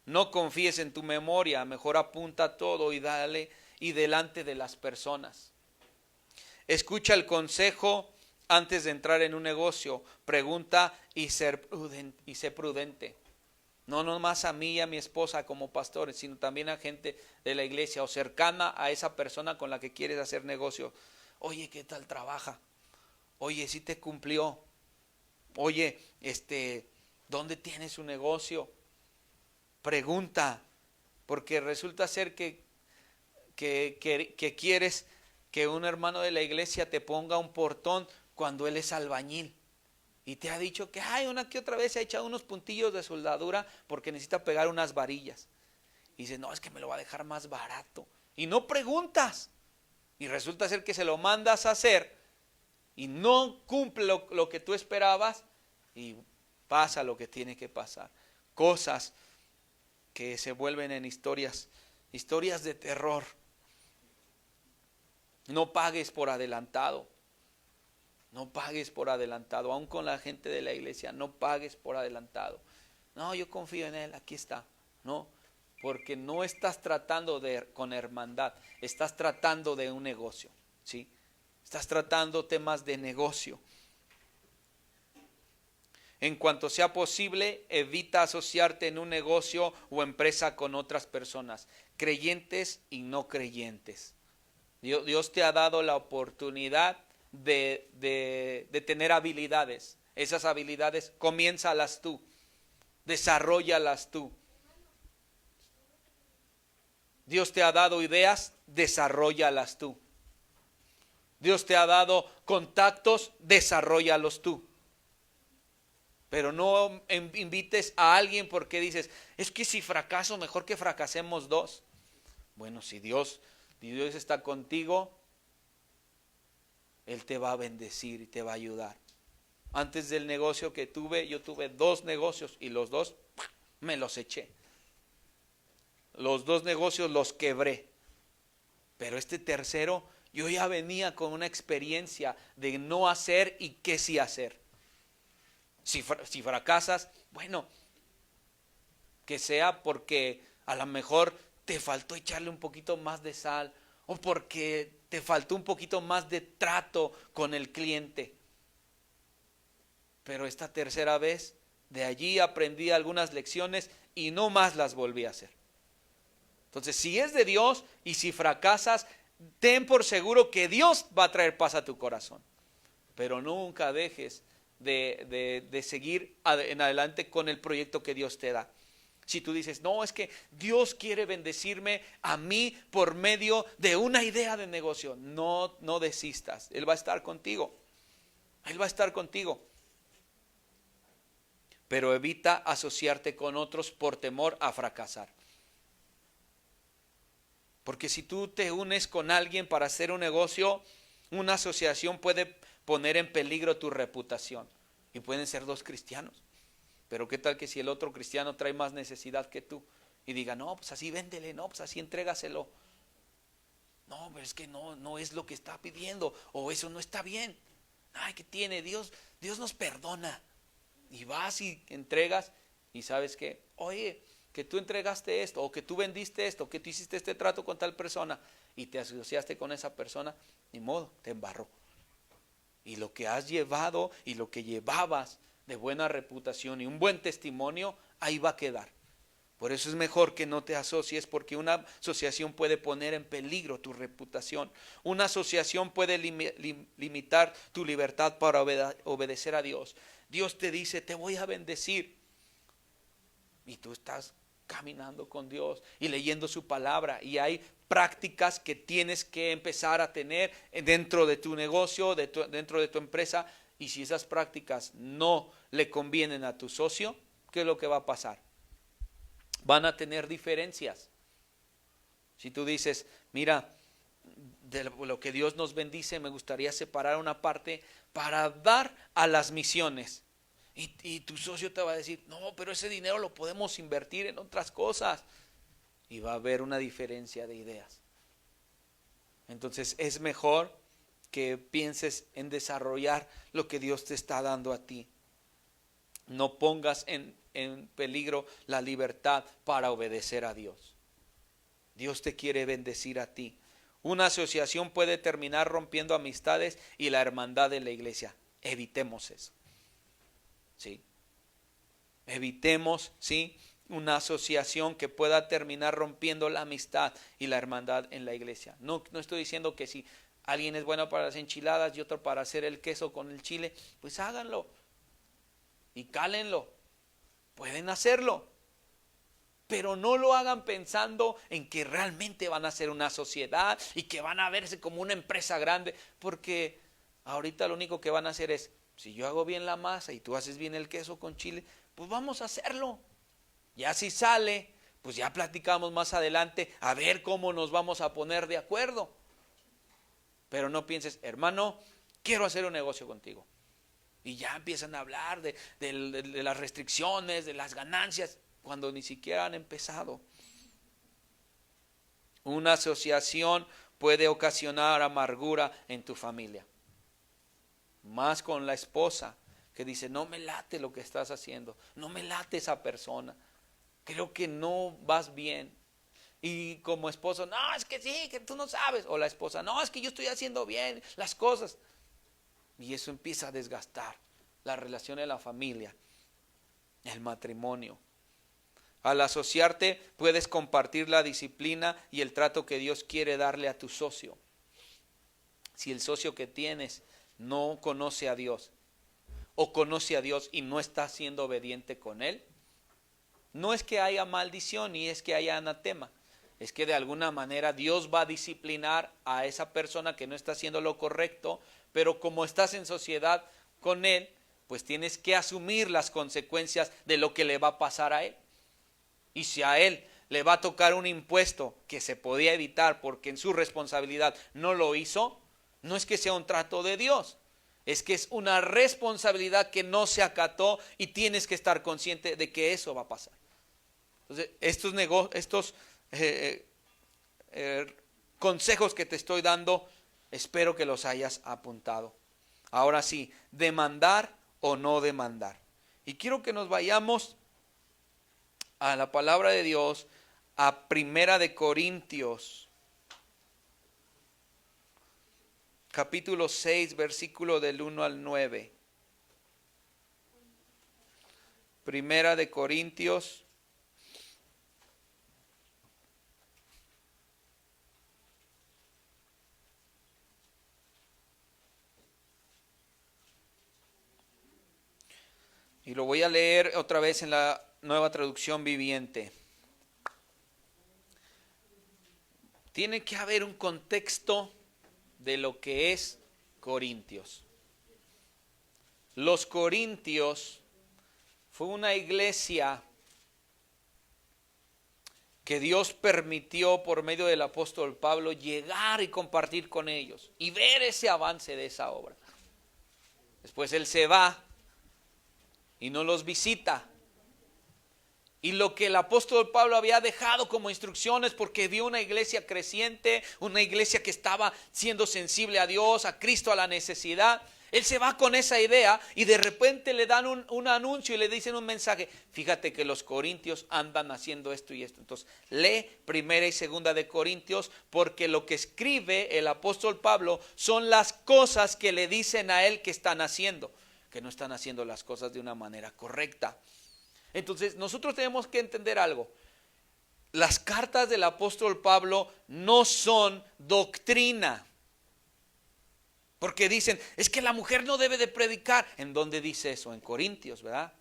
No confíes en tu memoria, mejor apunta todo y dale y delante de las personas. Escucha el consejo antes de entrar en un negocio. Pregunta y sé prudente. No nomás a mí y a mi esposa como pastores, sino también a gente de la iglesia o cercana a esa persona con la que quieres hacer negocio. Oye, ¿qué tal trabaja? Oye, ¿sí te cumplió? Oye, ¿dónde tiene su negocio? Pregunta, porque resulta ser que quieres que un hermano de la iglesia te ponga un portón cuando él es albañil. Y te ha dicho que una que otra vez se ha echado unos puntillos de soldadura porque necesita pegar unas varillas. Y dices, no, es que me lo va a dejar más barato. Y no preguntas. Y resulta ser que se lo mandas a hacer y no cumple lo que tú esperabas y pasa lo que tiene que pasar. Cosas que se vuelven en historias de terror. No pagues por adelantado. No pagues por adelantado. Aún con la gente de la iglesia, no pagues por adelantado. No, yo confío en él, aquí está. No, porque no estás tratando con hermandad, estás tratando de un negocio, ¿sí? Estás tratando temas de negocio. En cuanto sea posible, evita asociarte en un negocio o empresa con otras personas, creyentes y no creyentes. Dios te ha dado la oportunidad de tener habilidades. Esas habilidades, comiénzalas tú, desarróllalas tú. Dios te ha dado ideas, desarróllalas tú. Dios te ha dado contactos, desarróllalos tú. Pero no invites a alguien porque dices, es que si fracaso, mejor que fracasemos dos. Bueno, si Dios está contigo, Él te va a bendecir y te va a ayudar. Antes del negocio que tuve, yo tuve 2 negocios y los 2 me los eché. Los 2 negocios los quebré. Pero este tercero, yo ya venía con una experiencia de no hacer y qué sí hacer. Si fracasas, bueno, que sea porque a lo mejor te faltó echarle un poquito más de sal o porque te faltó un poquito más de trato con el cliente. Pero esta tercera vez, de allí aprendí algunas lecciones y no más las volví a hacer. Entonces, si es de Dios y si fracasas, ten por seguro que Dios va a traer paz a tu corazón. Pero nunca dejes de seguir en adelante con el proyecto que Dios te da. Si tú dices, no, es que Dios quiere bendecirme a mí por medio de una idea de negocio, no desistas. Él va a estar contigo. Él va a estar contigo. Pero evita asociarte con otros por temor a fracasar. Porque si tú te unes con alguien para hacer un negocio, una asociación puede poner en peligro tu reputación. Y pueden ser 2 cristianos. Pero qué tal que si el otro cristiano trae más necesidad que tú y diga, no, pues así véndele, no, pues así entrégaselo. No, pero es que no es lo que está pidiendo, o eso no está bien. Ay, ¿qué tiene? Dios nos perdona. Y vas y entregas y sabes que, oye, que tú entregaste esto, o que tú vendiste esto, que tú hiciste este trato con tal persona y te asociaste con esa persona, ni modo, te embarró. Y lo que has llevado y lo que llevabas de buena reputación y un buen testimonio, ahí va a quedar. Por eso es mejor que no te asocies, porque una asociación puede poner en peligro tu reputación. Una asociación puede limitar tu libertad para obedecer a Dios. Dios te dice, te voy a bendecir. Y tú estás caminando con Dios y leyendo su palabra, y hay prácticas que tienes que empezar a tener dentro de tu negocio, dentro de tu empresa. Y si esas prácticas no le convienen a tu socio, ¿qué es lo que va a pasar? Van a tener diferencias. Si tú dices, mira, de lo que Dios nos bendice, me gustaría separar una parte para dar a las misiones. Y tu socio te va a decir, no, pero ese dinero lo podemos invertir en otras cosas. Y va a haber una diferencia de ideas. Entonces es mejor que pienses en desarrollar lo que Dios te está dando a ti. No pongas en peligro la libertad para obedecer a Dios. Dios te quiere bendecir a ti. Una asociación puede terminar rompiendo amistades y la hermandad de la iglesia. Evitemos eso. ¿Sí? Evitemos, ¿sí?, una asociación que pueda terminar rompiendo la amistad y la hermandad en la iglesia. No estoy diciendo que si alguien es bueno para las enchiladas y otro para hacer el queso con el chile, pues háganlo y cálenlo. Pueden hacerlo, pero no lo hagan pensando en que realmente van a ser una sociedad y que van a verse como una empresa grande, porque ahorita lo único que van a hacer es, si yo hago bien la masa y tú haces bien el queso con chile, pues vamos a hacerlo. Ya si sale, pues ya platicamos más adelante a ver cómo nos vamos a poner de acuerdo. Pero no pienses, hermano, quiero hacer un negocio contigo. Y ya empiezan a hablar de las restricciones, de las ganancias, cuando ni siquiera han empezado. Una asociación puede ocasionar amargura en tu familia. Más con la esposa que dice, no me late lo que estás haciendo, no me late esa persona, creo que no vas bien. Y como esposo, no, es que sí, que tú no sabes. O la esposa, no, es que yo estoy haciendo bien las cosas. Y eso empieza a desgastar la relación de la familia, el matrimonio. Al asociarte puedes compartir la disciplina y el trato que Dios quiere darle a tu socio. Si el socio que tienes no conoce a Dios o conoce a Dios y no está siendo obediente con Él, no es que haya maldición ni es que haya anatema. Es que de alguna manera Dios va a disciplinar a esa persona que no está haciendo lo correcto, pero como estás en sociedad con Él, pues tienes que asumir las consecuencias de lo que le va a pasar a Él. Y si a Él le va a tocar un impuesto que se podía evitar porque en su responsabilidad no lo hizo, no es que sea un trato de Dios, es que es una responsabilidad que no se acató y tienes que estar consciente de que eso va a pasar. Entonces, estos consejos que te estoy dando, espero que los hayas apuntado. Ahora sí, demandar o no demandar. Y quiero que nos vayamos a la palabra de Dios, a Primera de Corintios, capítulo 6, versículo del 1 al 9. Primera de Corintios y lo voy a leer otra vez en la Nueva Traducción Viviente. Tiene que haber un contexto de lo que es Corintios. Los Corintios fue una iglesia que Dios permitió por medio del apóstol Pablo llegar y compartir con ellos y ver ese avance de esa obra. Después él se va y no los visita. Y lo que el apóstol Pablo había dejado como instrucciones, porque vio una iglesia creciente, una iglesia que estaba siendo sensible a Dios, a Cristo, a la necesidad. Él se va con esa idea y de repente le dan un anuncio y le dicen un mensaje. Fíjate que los corintios andan haciendo esto y esto. Entonces lee Primera y Segunda de Corintios, porque lo que escribe el apóstol Pablo son las cosas que le dicen a él que están haciendo, que no están haciendo las cosas de una manera correcta. Entonces nosotros tenemos que entender algo. Las cartas del apóstol Pablo no son doctrina. Porque dicen, es que la mujer no debe de predicar. ¿En dónde dice eso? En Corintios, ¿verdad?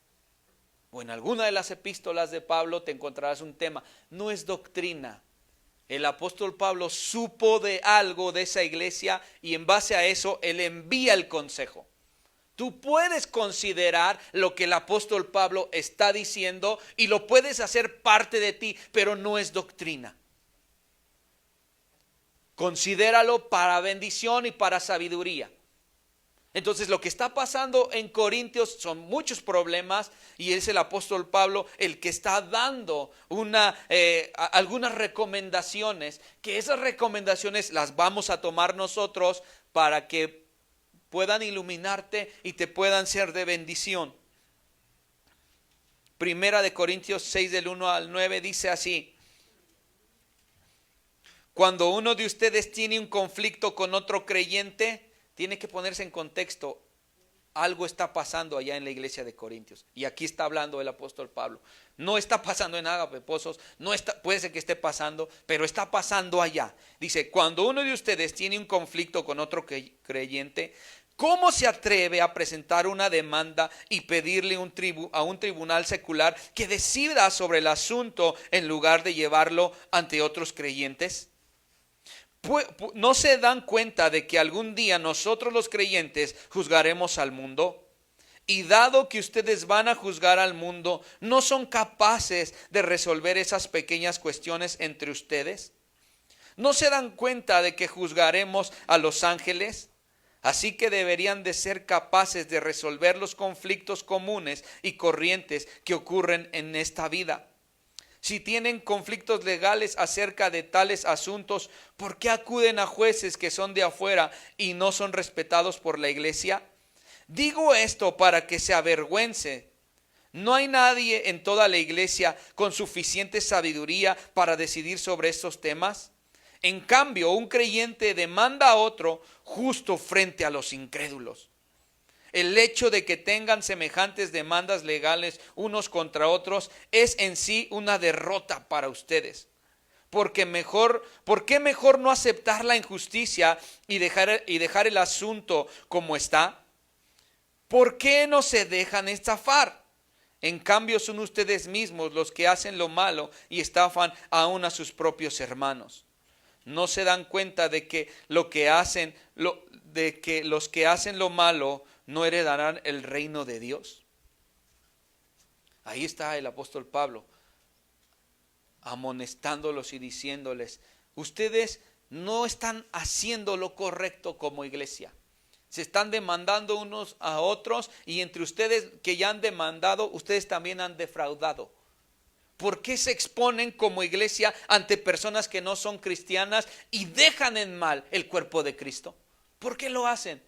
O en alguna de las epístolas de Pablo te encontrarás un tema. No es doctrina. El apóstol Pablo supo de algo de esa iglesia y en base a eso él envía el consejo. Tú puedes considerar lo que el apóstol Pablo está diciendo y lo puedes hacer parte de ti, pero no es doctrina. Considéralo para bendición y para sabiduría. Entonces lo que está pasando en Corintios son muchos problemas y es el apóstol Pablo el que está dando algunas recomendaciones, que esas recomendaciones las vamos a tomar nosotros para que puedan iluminarte y te puedan ser de bendición. Primera de Corintios 6 del 1 al 9 dice así: cuando uno de ustedes tiene un conflicto con otro creyente, tiene que ponerse en contexto. Algo está pasando allá en la iglesia de Corintios. Y aquí está hablando el apóstol Pablo. No está pasando en Ágape Pozos, puede ser que esté pasando, pero está pasando allá. Dice, cuando uno de ustedes tiene un conflicto con otro creyente, ¿cómo se atreve a presentar una demanda y pedirle a un tribunal secular que decida sobre el asunto en lugar de llevarlo ante otros creyentes? ¿No se dan cuenta de que algún día nosotros los creyentes juzgaremos al mundo? Y dado que ustedes van a juzgar al mundo, ¿no son capaces de resolver esas pequeñas cuestiones entre ustedes? ¿No se dan cuenta de que juzgaremos a los ángeles? Así que deberían de ser capaces de resolver los conflictos comunes y corrientes que ocurren en esta vida. Si tienen conflictos legales acerca de tales asuntos, ¿por qué acuden a jueces que son de afuera y no son respetados por la iglesia? Digo esto para que se avergüence. No hay nadie en toda la iglesia con suficiente sabiduría para decidir sobre estos temas. En cambio, un creyente demanda a otro justo frente a los incrédulos. El hecho de que tengan semejantes demandas legales unos contra otros es en sí una derrota para ustedes. ¿Por qué mejor no aceptar la injusticia y dejar el asunto como está? ¿Por qué no se dejan estafar? En cambio, son ustedes mismos los que hacen lo malo y estafan aún a sus propios hermanos. ¿No se dan cuenta de que los que hacen lo malo no heredarán el reino de Dios? Ahí está el apóstol Pablo amonestándolos y diciéndoles: ustedes no están haciendo lo correcto como iglesia. Se están demandando unos a otros, y entre ustedes que ya han demandado, ustedes también han defraudado. ¿Por qué se exponen como iglesia ante personas que no son cristianas y dejan en mal el cuerpo de Cristo? ¿Por qué lo hacen?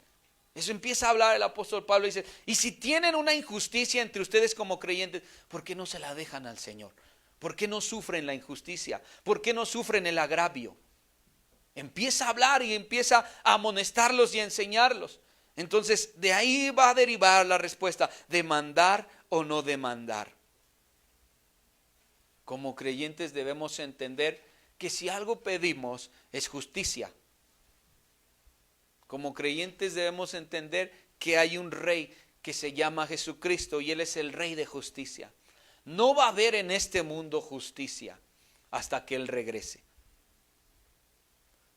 Eso empieza a hablar el apóstol Pablo y dice: y si tienen una injusticia entre ustedes como creyentes, ¿por qué no se la dejan al Señor? ¿Por qué no sufren la injusticia? ¿Por qué no sufren el agravio? Empieza a hablar y empieza a amonestarlos y a enseñarlos. Entonces de ahí va a derivar la respuesta: demandar o no demandar. Como creyentes debemos entender que si algo pedimos es justicia. Como creyentes debemos entender que hay un rey que se llama Jesucristo y Él es el rey de justicia. No va a haber en este mundo justicia hasta que Él regrese.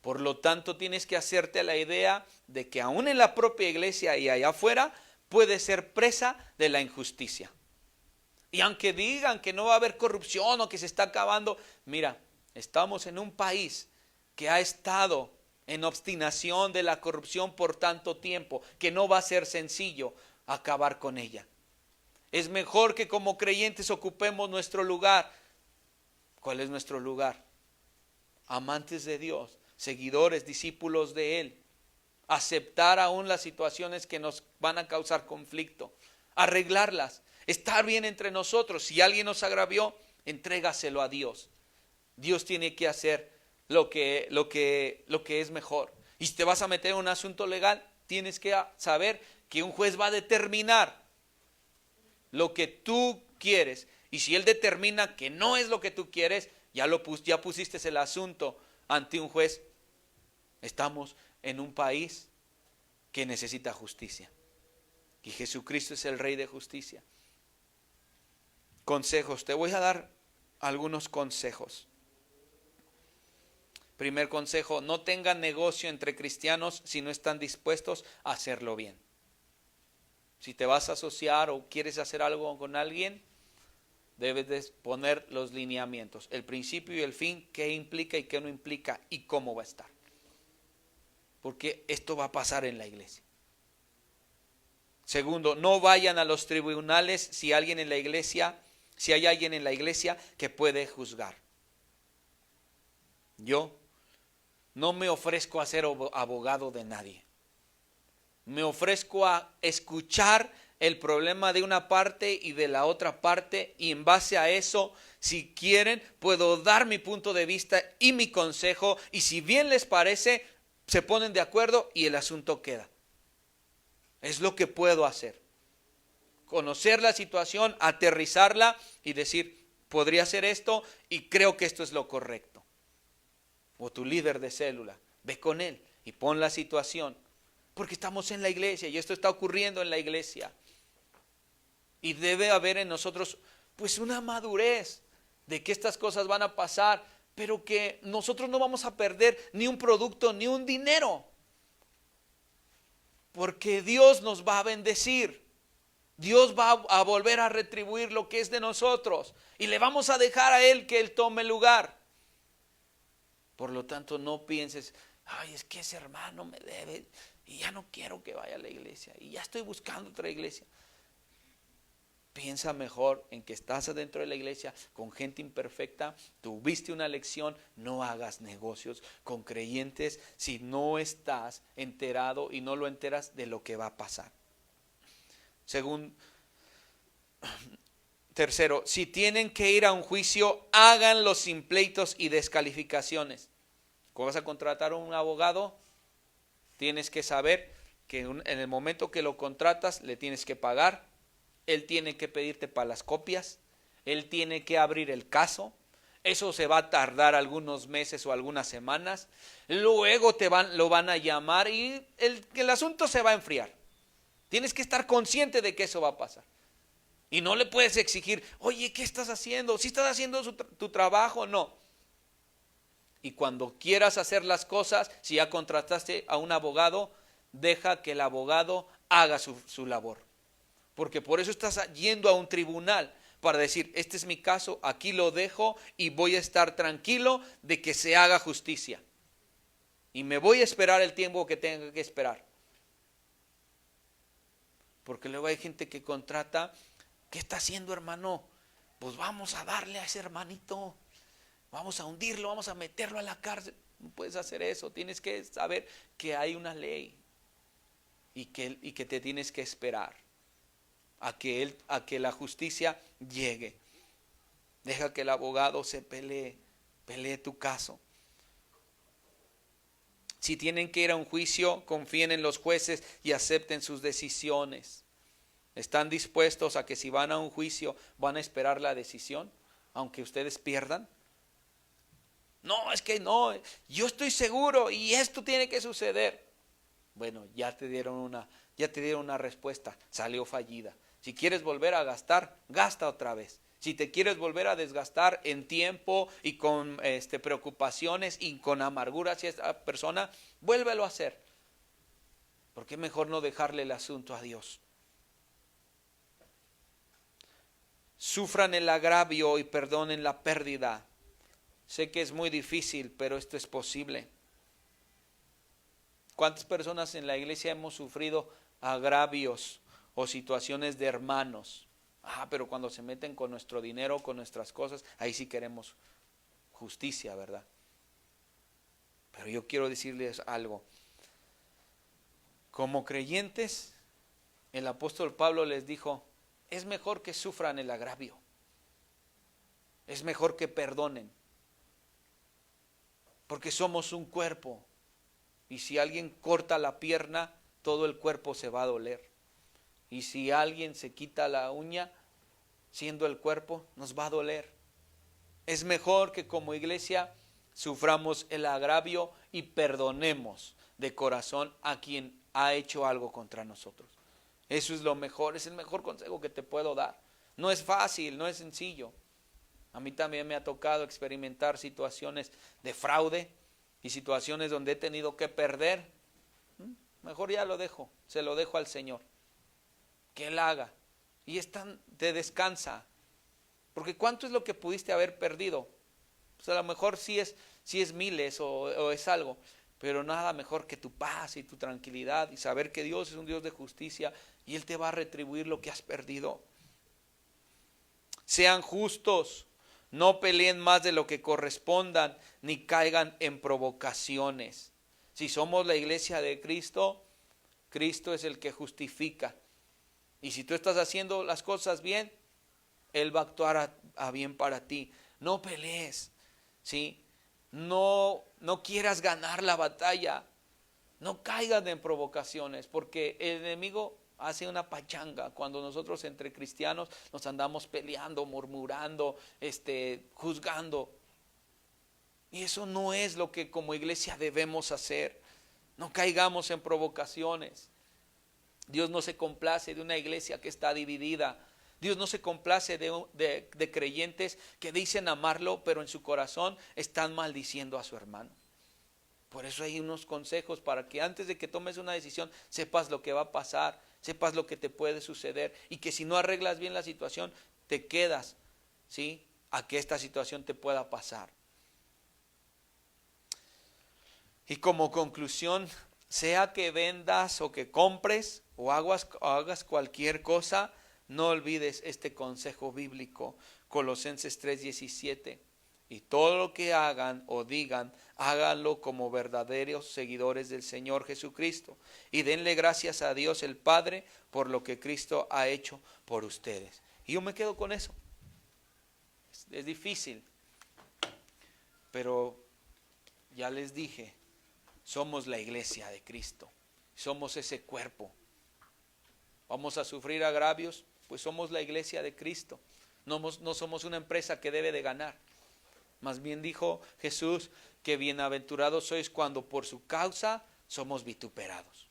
Por lo tanto, tienes que hacerte la idea de que aún en la propia iglesia y allá afuera puedes ser presa de la injusticia. Y aunque digan que no va a haber corrupción o que se está acabando, mira, estamos en un país que ha estado en obstinación de la corrupción por tanto tiempo, que no va a ser sencillo acabar con ella. Es mejor que como creyentes ocupemos nuestro lugar. ¿Cuál es nuestro lugar? Amantes de Dios, seguidores, discípulos de Él. Aceptar aún las situaciones que nos van a causar conflicto, arreglarlas, estar bien entre nosotros. Si alguien nos agravió, entrégaselo a Dios. Dios tiene que hacer lo que es mejor. Y si te vas a meter en un asunto legal, tienes que saber que un juez va a determinar lo que tú quieres. Y si él determina que no es lo que tú quieres, ya pusiste el asunto ante un juez. Estamos en un país que necesita justicia. Y Jesucristo es el Rey de justicia. Consejos. Te voy a dar algunos consejos. Primer consejo: no tengan negocio entre cristianos si no están dispuestos a hacerlo bien. Si te vas a asociar o quieres hacer algo con alguien, debes de poner los lineamientos, el principio y el fin, qué implica y qué no implica y cómo va a estar. Porque esto va a pasar en la iglesia. Segundo, no vayan a los tribunales si hay alguien en la iglesia que puede juzgar. Yo no me ofrezco a ser abogado de nadie. Me ofrezco a escuchar el problema de una parte y de la otra parte, y en base a eso, si quieren, puedo dar mi punto de vista y mi consejo, y si bien les parece, se ponen de acuerdo y el asunto queda. Es lo que puedo hacer. Conocer la situación, aterrizarla y decir: podría hacer esto y creo que esto es lo correcto. O tu líder de célula, ve con él y pon la situación. Porque estamos en la iglesia y esto está ocurriendo en la iglesia. Y debe haber en nosotros pues una madurez de que estas cosas van a pasar, pero que nosotros no vamos a perder ni un producto ni un dinero. Porque Dios nos va a bendecir. Dios va a volver a retribuir lo que es de nosotros y le vamos a dejar a Él que Él tome el lugar. Por lo tanto, no pienses, ay, es que ese hermano me debe y ya no quiero que vaya a la iglesia y ya estoy buscando otra iglesia. Piensa mejor en que estás adentro de la iglesia con gente imperfecta, tuviste una lección, no hagas negocios con creyentes si no estás enterado y no lo enteras de lo que va a pasar. Tercero, si tienen que ir a un juicio, háganlo sin pleitos y descalificaciones. Cuando vas a contratar a un abogado, tienes que saber que en el momento que lo contratas, le tienes que pagar. Él tiene que pedirte para las copias. Él tiene que abrir el caso. Eso se va a tardar algunos meses o algunas semanas. Luego lo van a llamar y el asunto se va a enfriar. Tienes que estar consciente de que eso va a pasar. Y no le puedes exigir, oye, ¿qué estás haciendo? ¿Sí estás haciendo tu trabajo? No. Y cuando quieras hacer las cosas, si ya contrataste a un abogado, deja que el abogado haga su labor. Porque por eso estás yendo a un tribunal, para decir, este es mi caso, aquí lo dejo y voy a estar tranquilo de que se haga justicia. Y me voy a esperar el tiempo que tenga que esperar. Porque luego hay gente que contrata, ¿qué está haciendo, hermano? Pues vamos a darle a ese hermanito, vamos a hundirlo, vamos a meterlo a la cárcel. No puedes hacer eso, tienes que saber que hay una ley y que te tienes que esperar a que la justicia llegue. Deja que el abogado se pelee tu caso. Si tienen que ir a un juicio, confíen en los jueces y acepten sus decisiones. ¿Están dispuestos a que si van a un juicio van a esperar la decisión, aunque ustedes pierdan? No, es que no, yo estoy seguro y esto tiene que suceder. Bueno, ya te dieron una respuesta, salió fallida. Si quieres volver a gastar, gasta otra vez. Si te quieres volver a desgastar en tiempo y con preocupaciones y con amargura hacia esta persona, vuélvelo a hacer. Porque es mejor no dejarle el asunto a Dios. Sufran el agravio y perdonen la pérdida. Sé que es muy difícil, pero esto es posible. ¿Cuántas personas en la iglesia hemos sufrido agravios o situaciones de hermanos? Pero cuando se meten con nuestro dinero, con nuestras cosas, ahí sí queremos justicia, ¿verdad? Pero yo quiero decirles algo. Como creyentes, el apóstol Pablo les dijo, es mejor que sufran el agravio. Es mejor que perdonen. Porque somos un cuerpo. Y si alguien corta la pierna, todo el cuerpo se va a doler. Y si alguien se quita la uña, siendo el cuerpo, nos va a doler. Es mejor que como iglesia suframos el agravio y perdonemos de corazón a quien ha hecho algo contra nosotros. Eso es lo mejor, es el mejor consejo que te puedo dar. No es fácil, no es sencillo. A mí también me ha tocado experimentar situaciones de fraude y situaciones donde he tenido que perder. Mejor ya lo dejo, se lo dejo al Señor. Que Él haga. Y te descansa. Porque ¿cuánto es lo que pudiste haber perdido? Pues a lo mejor sí es miles o es algo. Pero nada mejor que tu paz y tu tranquilidad y saber que Dios es un Dios de justicia y Él te va a retribuir lo que has perdido. Sean justos, no peleen más de lo que correspondan, ni caigan en provocaciones. Si somos la iglesia de Cristo, Cristo es el que justifica. Y si tú estás haciendo las cosas bien, Él va a actuar a bien para ti. No pelees, ¿sí? No quieras ganar la batalla. No caigan en provocaciones, porque el enemigo hace una pachanga cuando nosotros entre cristianos nos andamos peleando, murmurando, juzgando. Y eso no es lo que como iglesia debemos hacer. No caigamos en provocaciones. Dios no se complace de una iglesia que está dividida. Dios no se complace de creyentes que dicen amarlo, pero en su corazón están maldiciendo a su hermano. Por eso hay unos consejos para que antes de que tomes una decisión sepas lo que va a pasar, sepas lo que te puede suceder y que si no arreglas bien la situación te quedas, ¿sí?, a que esta situación te pueda pasar. Y como conclusión, sea que vendas o que compres o hagas cualquier cosa, no olvides este consejo bíblico, Colosenses 3:17. Y todo lo que hagan o digan, háganlo como verdaderos seguidores del Señor Jesucristo. Y denle gracias a Dios el Padre por lo que Cristo ha hecho por ustedes. Y yo me quedo con eso. Es difícil, pero ya les dije, somos la iglesia de Cristo. Somos ese cuerpo. Vamos a sufrir agravios, pues somos la iglesia de Cristo. No somos una empresa que debe de ganar. Más bien dijo Jesús que bienaventurados sois cuando por su causa somos vituperados.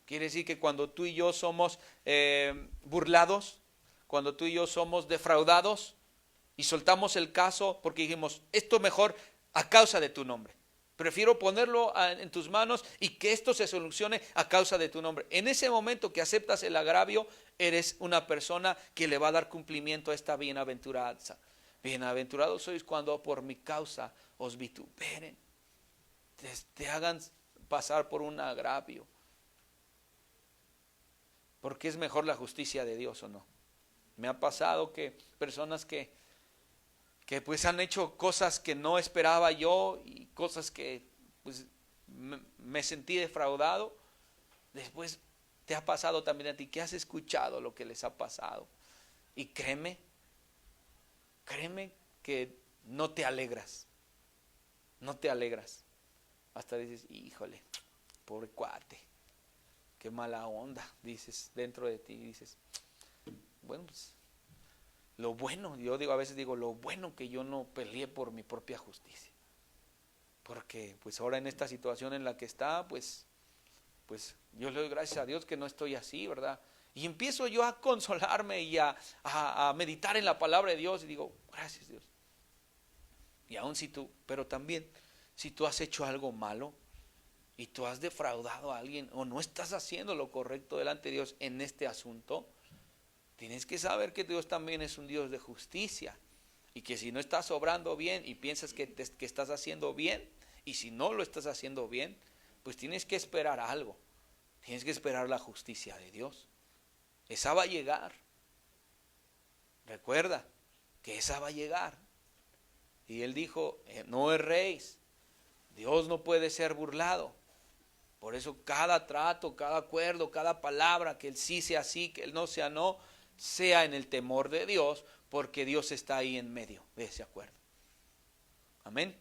Quiere decir que cuando tú y yo somos burlados, cuando tú y yo somos defraudados y soltamos el caso porque dijimos, esto mejor a causa de tu nombre. Prefiero ponerlo en tus manos y que esto se solucione a causa de tu nombre. En ese momento que aceptas el agravio, eres una persona que le va a dar cumplimiento a esta bienaventuranza. Bienaventurados sois cuando por mi causa os vituperen, te hagan pasar por un agravio. Porque es mejor la justicia de Dios, ¿o no? Me ha pasado que personas que pues han hecho cosas que no esperaba yo y cosas que pues me sentí defraudado. Después te ha pasado también a ti, que has escuchado lo que les ha pasado. Y créeme que no te alegras. No te alegras. Hasta dices, híjole, pobre cuate, qué mala onda, dices dentro de ti, dices, bueno, pues lo bueno, yo digo, a veces digo, lo bueno que yo no peleé por mi propia justicia. Porque pues ahora en esta situación en la que está, pues yo le doy gracias a Dios que no estoy así, ¿verdad? Y empiezo yo a consolarme y a meditar en la palabra de Dios y digo, gracias Dios. Y aún si tú, pero también, si tú has hecho algo malo y tú has defraudado a alguien o no estás haciendo lo correcto delante de Dios en este asunto, tienes que saber que Dios también es un Dios de justicia y que si no estás obrando bien y piensas que estás haciendo bien y si no lo estás haciendo bien, pues tienes que esperar algo, tienes que esperar la justicia de Dios. Esa va a llegar, recuerda que esa va a llegar. Y él dijo, no erréis, Dios no puede ser burlado. Por eso cada trato, cada acuerdo, cada palabra, que el sí sea sí, que el no sea no, sea en el temor de Dios, porque Dios está ahí en medio de ese acuerdo. Amén.